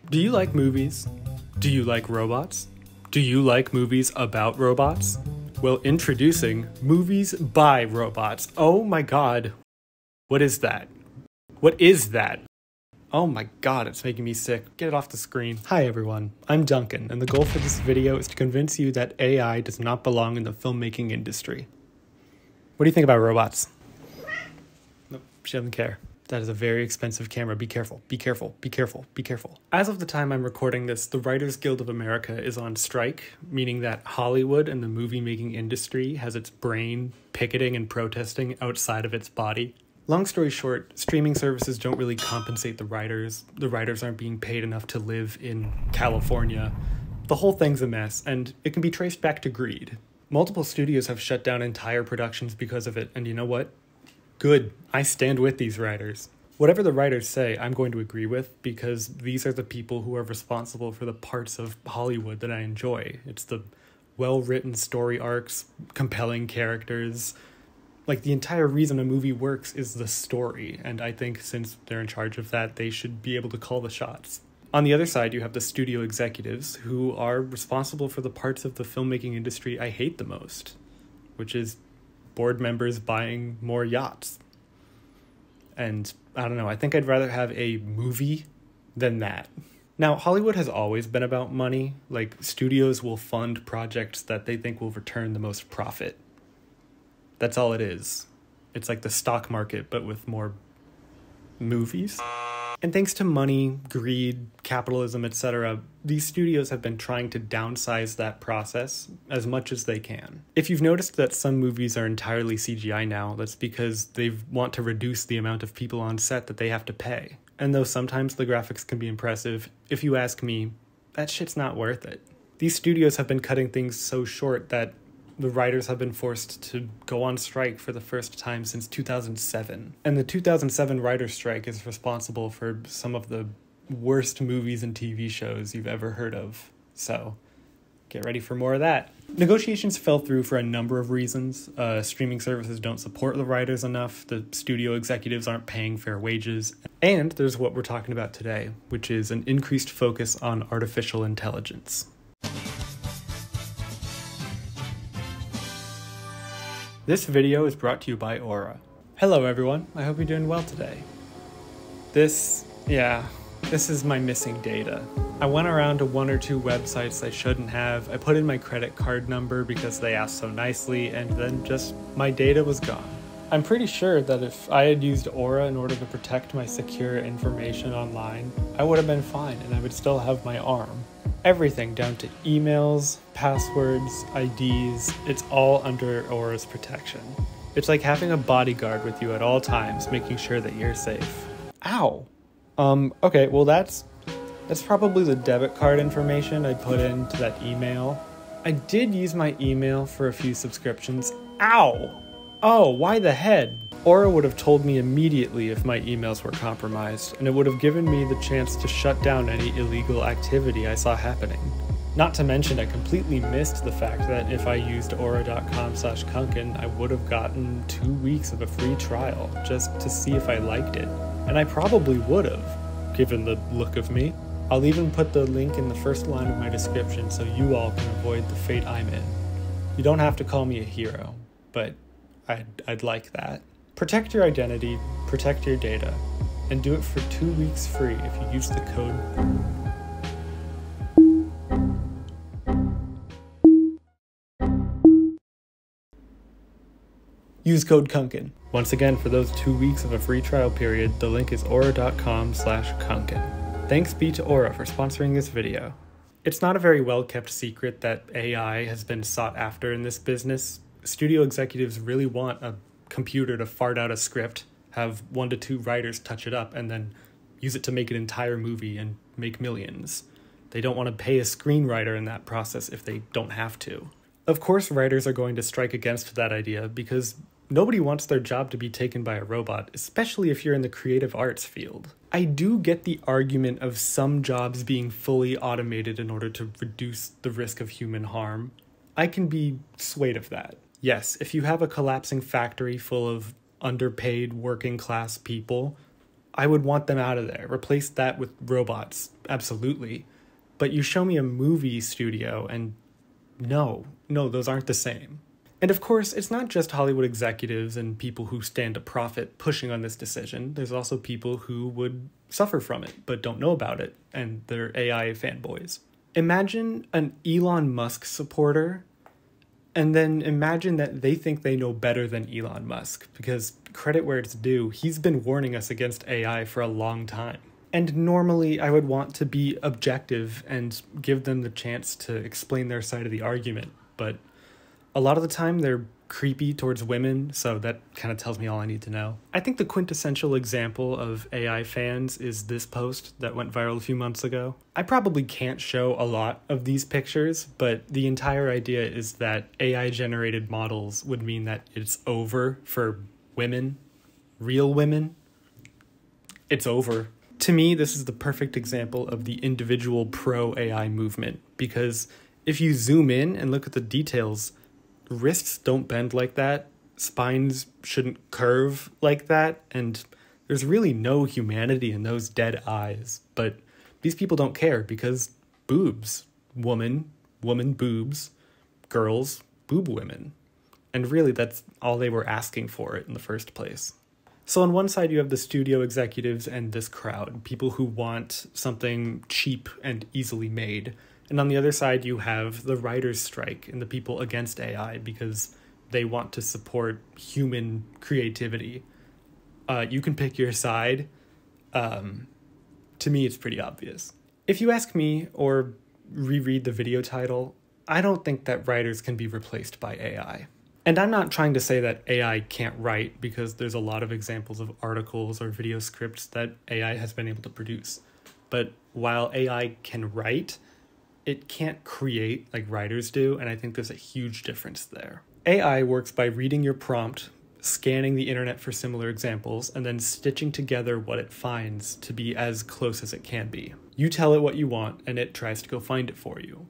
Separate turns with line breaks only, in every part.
Do you like movies? Do you like robots? Do you like movies about robots? Well, introducing Movies by Robots. Oh my god. What is that? What is that? Oh my god, it's making me sick. Get it off the screen. Hi everyone, I'm Duncan, and the goal for this video is to convince you that AI does not belong in the filmmaking industry. What do you think about robots? Nope, she doesn't care. That is a very expensive camera. Be careful, be careful, be careful, be careful. As of the time I'm recording this, the Writers Guild of America is on strike, meaning that Hollywood and the movie-making industry has its brain picketing and protesting outside of its body. Long story short, streaming services don't really compensate the writers. The writers aren't being paid enough to live in California. The whole thing's a mess, and it can be traced back to greed. Multiple studios have shut down entire productions because of it, and you know what? Good. I stand with these writers. Whatever the writers say, I'm going to agree with, because these are the people who are responsible for the parts of Hollywood that I enjoy. It's the well-written story arcs, compelling characters. Like, the entire reason a movie works is the story, and I think since they're in charge of that, they should be able to call the shots. On the other side, you have the studio executives, who are responsible for the parts of the filmmaking industry I hate the most, which is board members buying more yachts. And I don't know, I think I'd rather have a movie than that. Now, Hollywood has always been about money. Like, studios will fund projects that they think will return the most profit. That's all it is. It's like the stock market, but with more movies. And thanks to money, greed, capitalism, etc., these studios have been trying to downsize that process as much as they can. If you've noticed that some movies are entirely CGI now, that's because they want to reduce the amount of people on set that they have to pay. And though sometimes the graphics can be impressive, if you ask me, that shit's not worth it. These studios have been cutting things so short that the writers have been forced to go on strike for the first time since 2007. And the 2007 writer's strike is responsible for some of the worst movies and TV shows you've ever heard of. So, get ready for more of that. Negotiations fell through for a number of reasons. Streaming services don't support the writers enough, the studio executives aren't paying fair wages, and there's what we're talking about today, which is an increased focus on artificial intelligence. This video is brought to you by Aura. Hello everyone, I hope you're doing well today. This is my missing data. I went around to one or two websites I shouldn't have, I put in my credit card number because they asked so nicely, and then just my data was gone. I'm pretty sure that if I had used Aura in order to protect my secure information online, I would have been fine and I would still have my arm. Everything down to emails, passwords, IDs, it's all under Aura's protection. It's like having a bodyguard with you at all times, making sure that you're safe. Ow! Okay, well that's probably the debit card information I put into that email. I did use my email for a few subscriptions. Ow! Oh, why the head? Aura would have told me immediately if my emails were compromised, and it would have given me the chance to shut down any illegal activity I saw happening. Not to mention, I completely missed the fact that if I used aura.com/Kunkin, I would have gotten 2 weeks of a free trial just to see if I liked it. And I probably would have, given the look of me. I'll even put the link in the first line of my description so you all can avoid the fate I'm in. You don't have to call me a hero, but I'd like that. Protect your identity, protect your data, and do it for 2 weeks free if you use the code. Use code Kunkin. Once again, for those 2 weeks of a free trial period, the link is aura.com/Kunkin. Thanks be to Aura for sponsoring this video. It's not a very well-kept secret that AI has been sought after in this business. Studio executives really want a computer to fart out a script, have 1 to 2 writers touch it up, and then use it to make an entire movie and make millions. They don't want to pay a screenwriter in that process if they don't have to. Of course, writers are going to strike against that idea because nobody wants their job to be taken by a robot, especially if you're in the creative arts field. I do get the argument of some jobs being fully automated in order to reduce the risk of human harm. I can be swayed of that. Yes, if you have a collapsing factory full of underpaid working class people, I would want them out of there. Replace that with robots, absolutely. But you show me a movie studio and no, those aren't the same. And of course, it's not just Hollywood executives and people who stand to profit pushing on this decision. There's also people who would suffer from it, but don't know about it, and they're AI fanboys. Imagine an Elon Musk supporter, and then imagine that they think they know better than Elon Musk, because credit where it's due, he's been warning us against AI for a long time. And normally I would want to be objective and give them the chance to explain their side of the argument, but a lot of the time they're creepy towards women, so that kind of tells me all I need to know. I think the quintessential example of AI fans is this post that went viral a few months ago. I probably can't show a lot of these pictures, but the entire idea is that AI-generated models would mean that it's over for women, real women. It's over. To me, this is the perfect example of the individual pro-AI movement, because if you zoom in and look at the details, wrists don't bend like that, spines shouldn't curve like that, and there's really no humanity in those dead eyes. But these people don't care because boobs, woman boobs, girls, boob women. And really that's all they were asking for it in the first place. So on one side you have the studio executives and this crowd, people who want something cheap and easily made. And on the other side, you have the writers' strike and the people against AI because they want to support human creativity. You can pick your side. To me, it's pretty obvious. If you ask me or reread the video title, I don't think that writers can be replaced by AI. And I'm not trying to say that AI can't write, because there's a lot of examples of articles or video scripts that AI has been able to produce. But while AI can write, it can't create like writers do, and I think there's a huge difference there. AI works by reading your prompt, scanning the internet for similar examples, and then stitching together what it finds to be as close as it can be. You tell it what you want, and it tries to go find it for you.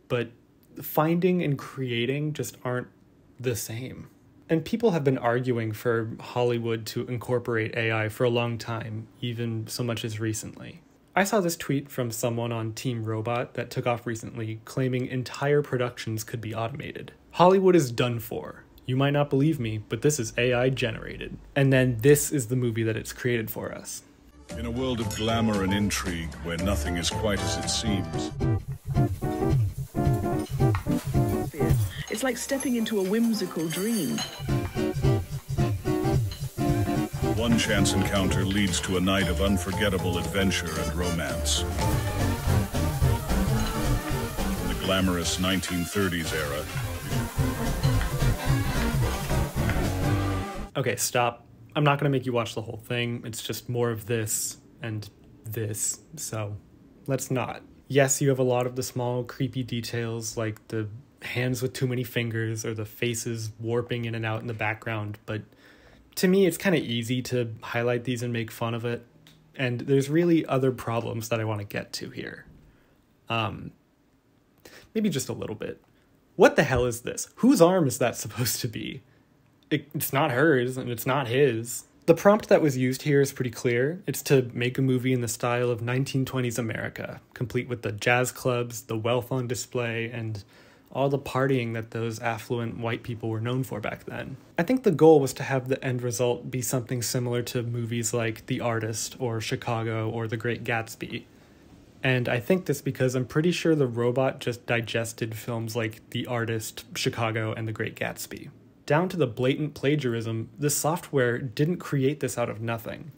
But finding and creating just aren't the same. And people have been arguing for Hollywood to incorporate AI for a long time, even so much as recently. I saw this tweet from someone on Team Robot that took off recently, claiming entire productions could be automated. Hollywood is done for. You might not believe me, but this is AI generated. And then this is the movie that it's created for us.
In a world of glamour and intrigue, where nothing is quite as it seems.
It's like stepping into a whimsical dream.
One chance encounter leads to a night of unforgettable adventure and romance. In the glamorous 1930s era.
Okay, stop. I'm not going to make you watch the whole thing. It's just more of this and this, so let's not. Yes, you have a lot of the small, creepy details, like the hands with too many fingers or the faces warping in and out in the background, but to me, it's kind of easy to highlight these and make fun of it, and there's really other problems that I want to get to here. Maybe just a little bit. What the hell is this? Whose arm is that supposed to be? It's not hers, and it's not his. The prompt that was used here is pretty clear. It's to make a movie in the style of 1920s America, complete with the jazz clubs, the wealth on display, and all the partying that those affluent white people were known for back then. I think the goal was to have the end result be something similar to movies like The Artist or Chicago or The Great Gatsby. And I think this because I'm pretty sure the robot just digested films like The Artist, Chicago, and The Great Gatsby. Down to the blatant plagiarism, the software didn't create this out of nothing.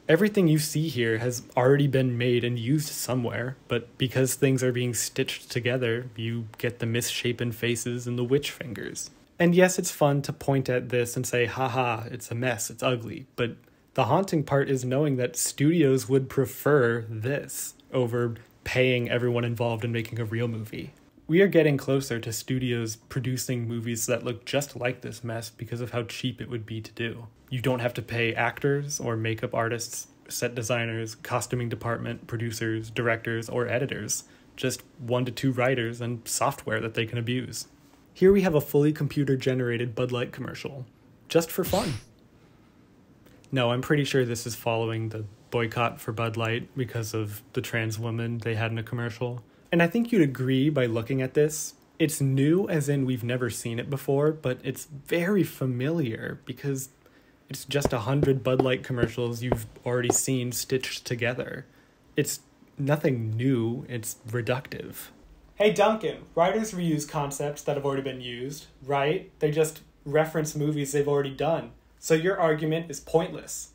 Everything you see here has already been made and used somewhere, but because things are being stitched together, you get the misshapen faces and the witch fingers. And yes, it's fun to point at this and say, haha, it's a mess, it's ugly, but the haunting part is knowing that studios would prefer this over paying everyone involved in making a real movie. We are getting closer to studios producing movies that look just like this mess because of how cheap it would be to do. You don't have to pay actors or makeup artists, set designers, costuming department, producers, directors, or editors. Just 1 to 2 writers and software that they can abuse. Here we have a fully computer-generated Bud Light commercial, just for fun. No, I'm pretty sure this is following the boycott for Bud Light because of the trans woman they had in a commercial. And I think you'd agree by looking at this. It's new as in we've never seen it before, but it's very familiar because it's just 100 Bud Light commercials you've already seen stitched together. It's nothing new, it's reductive. Hey Duncan, writers reuse concepts that have already been used, right? They just reference movies they've already done. So your argument is pointless.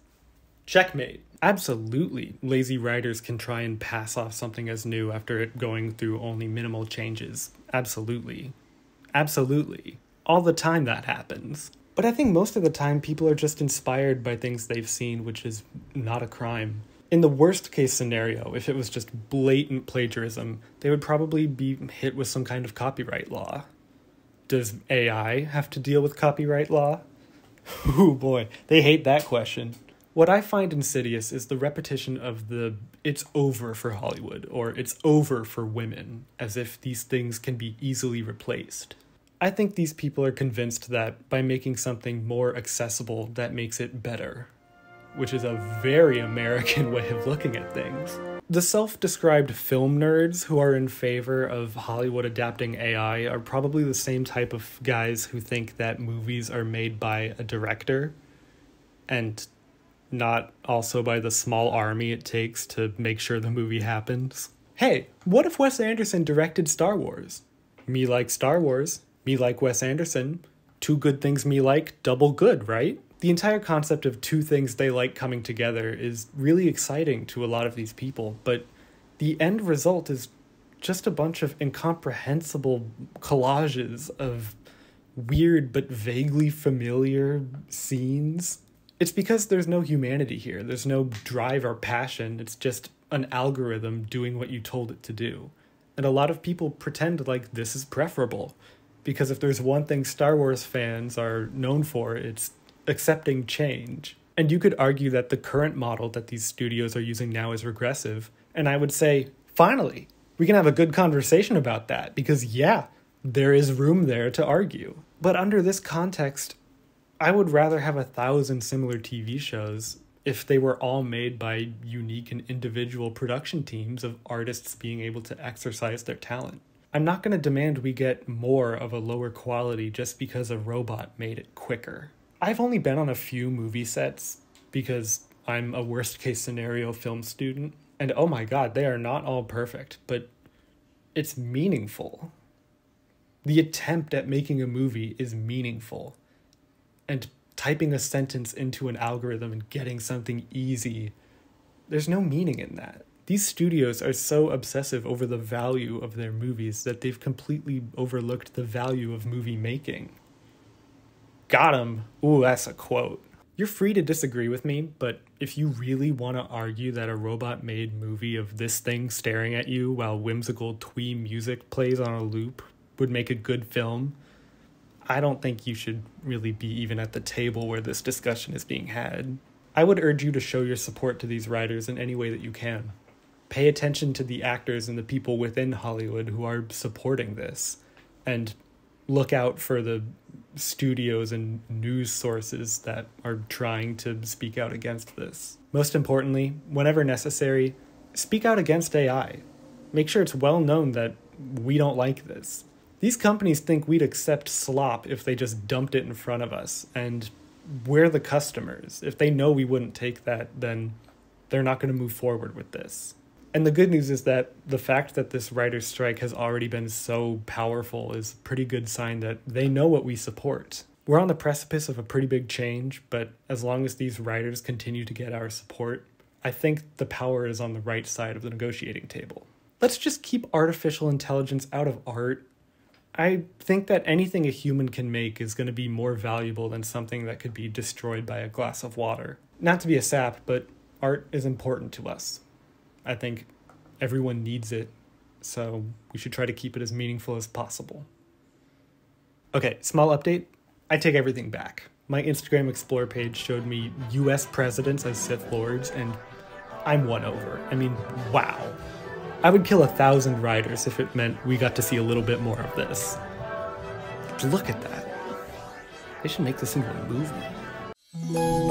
Checkmate. Absolutely, lazy writers can try and pass off something as new after it going through only minimal changes. Absolutely. Absolutely. All the time that happens. But I think most of the time people are just inspired by things they've seen, which is not a crime. In the worst case scenario, if it was just blatant plagiarism, they would probably be hit with some kind of copyright law. Does AI have to deal with copyright law? Oh boy, they hate that question. What I find insidious is the repetition of the "it's over for Hollywood" or "it's over for women," as if these things can be easily replaced. I think these people are convinced that by making something more accessible, that makes it better, which is a very American way of looking at things. The self-described film nerds who are in favor of Hollywood adapting AI are probably the same type of guys who think that movies are made by a director and not also by the small army it takes to make sure the movie happens. Hey, what if Wes Anderson directed Star Wars? Me like Star Wars, me like Wes Anderson. Two good things me like, double good, right? The entire concept of two things they like coming together is really exciting to a lot of these people, but the end result is just a bunch of incomprehensible collages of weird but vaguely familiar scenes. It's because there's no humanity here. There's no drive or passion. It's just an algorithm doing what you told it to do. And a lot of people pretend like this is preferable. Because if there's one thing Star Wars fans are known for, it's accepting change. And you could argue that the current model that these studios are using now is regressive. And I would say, finally, we can have a good conversation about that. Because yeah, there is room there to argue. But under this context, I would rather have 1,000 similar TV shows if they were all made by unique and individual production teams of artists being able to exercise their talent. I'm not going to demand we get more of a lower quality just because a robot made it quicker. I've only been on a few movie sets because I'm a worst case scenario film student, and oh my god, they are not all perfect, but it's meaningful. The attempt at making a movie is meaningful. And typing a sentence into an algorithm and getting something easy, there's no meaning in that. These studios are so obsessive over the value of their movies that they've completely overlooked the value of movie making. Got 'em. Ooh, that's a quote. You're free to disagree with me, but if you really want to argue that a robot-made movie of this thing staring at you while whimsical twee music plays on a loop would make a good film, I don't think you should really be even at the table where this discussion is being had. I would urge you to show your support to these writers in any way that you can. Pay attention to the actors and the people within Hollywood who are supporting this, and look out for the studios and news sources that are trying to speak out against this. Most importantly, whenever necessary, speak out against AI. Make sure it's well known that we don't like this. These companies think we'd accept slop if they just dumped it in front of us, and we're the customers. If they know we wouldn't take that, then they're not going to move forward with this. And the good news is that the fact that this writer's strike has already been so powerful is a pretty good sign that they know what we support. We're on the precipice of a pretty big change, but as long as these writers continue to get our support, I think the power is on the right side of the negotiating table. Let's just keep artificial intelligence out of art. I think that anything a human can make is going to be more valuable than something that could be destroyed by a glass of water. Not to be a sap, but art is important to us. I think everyone needs it, so we should try to keep it as meaningful as possible. Okay, small update. I take everything back. My Instagram Explore page showed me US presidents as Sith Lords, and I'm won over. I mean, wow. I would kill 1,000 riders if it meant we got to see a little bit more of this. Look at that. They should make this into a movie.